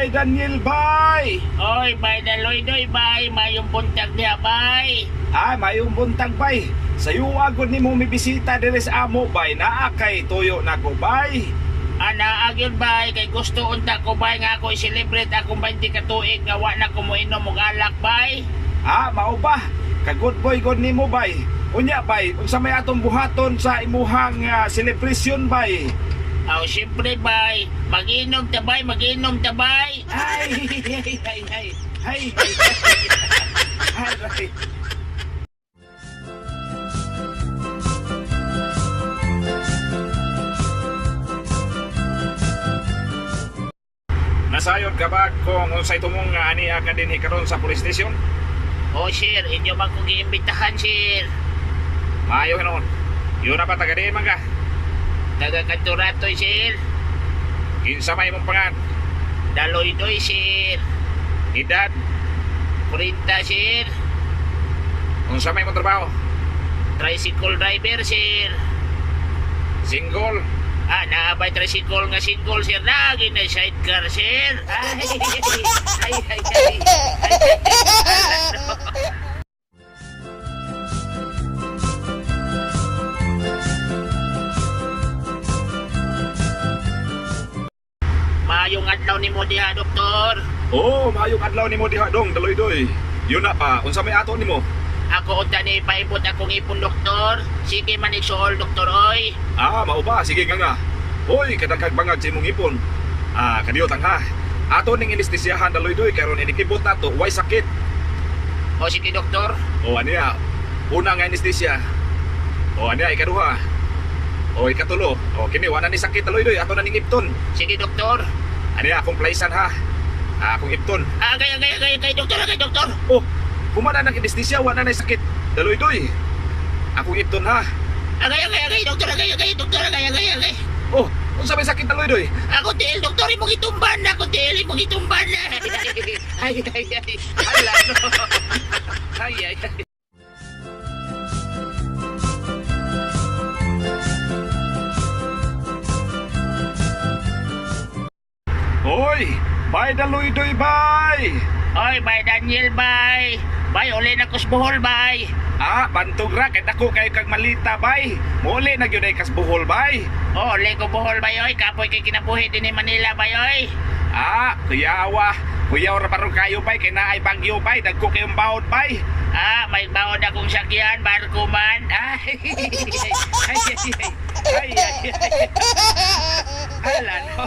Bay Daniel, bay! Oy, bay Daloy-doy, bay. Mayong buntag niya, bay. Ay, mayong buntag, bay. Sayo agad ni mo may bisita dire sa amo, bay. Naa kay tuyo na ko, bay. Ana agyon, bay. Kay gusto unta ko, bay, nga ako i-celebrate akong 20 ka tuig nga wa na ko moinom og alak, bay. Mao ba? Ka-good boy god nimo, bay. Unya, bay, unsa may atong buhaton sa imuhang celebration, bay? Aw, siyempre, bay. Mag-inom ta, bay. Mag-inom ta, bay. Ay, ay, ay, ay, ay, ay. Nasayod ka ba kung unsay tumong nga aniya ka dinhi karon sa police station? Oh, sir. Inyo man kong iimbitahan, sir. Maayo noon. Yun na pa taga-diin man ka. Taga-Kanturatoy, sir. Kinsa may mong pangan? Daloy-doy, sir. Edad? 40, sir. Unsa may mong trabaho? Tricycle driver, sir. Single? Naabay tricycle nga single, sir. Lagi na sidecar, sir. Ay, ay, ay, ay, Mayong adlaw ni mo diha, doktor. Oo, maayong adlaw nimo diha dong, daloy-doy. Yun na pa, unsa may ato nimo? Ako unta ni paibot akong ipon, doktor. Sige man igsuol, doktor, oy. Mao ba? Sige nga. Hoy, kadagkag bangag sa imong ipon. Kadiyot ang ha. Ato ning inistisyahan daloy-doy karon inikibot nato, way sakit. O sige, doktor. O aniya, una nga anesthesia. O aniya, ikaduha. O ikatulo. O kini wala ni sakit daloy-doy, ato na ning ipton. Sige, doktor. Aniya, akong playsan ha. Akong ipton. Kay doktor. Oh, kumana ng anesthesia, wala na sakit. Daloy-doy. Akong ipton ha. Doktor. Oh, unsa may sakit daloy-doy? Ako tiil, doktor, imong itumban. Ako tiil, imong itumban. Ay. Hala, no. Ay. Hoy, bay daloy-doy, bay. Oy, bay Daniel, bay. Bay, uli na kusbuhol, bay. Bantog ra kay dako kay kag malita, bay. Muli na gyud ay kasbuhol, bay. Oh, uli ko buhol, bay, oy. Kapoy kay kinabuhi din ni Manila, bay, oy. Kuyawa. Kuyaw ra parang kayo, bay. Kay naay bagyo, bay. Dagko kayong bawod, bay. May bawod akong sakyan, barko man. Ay. Hala, no.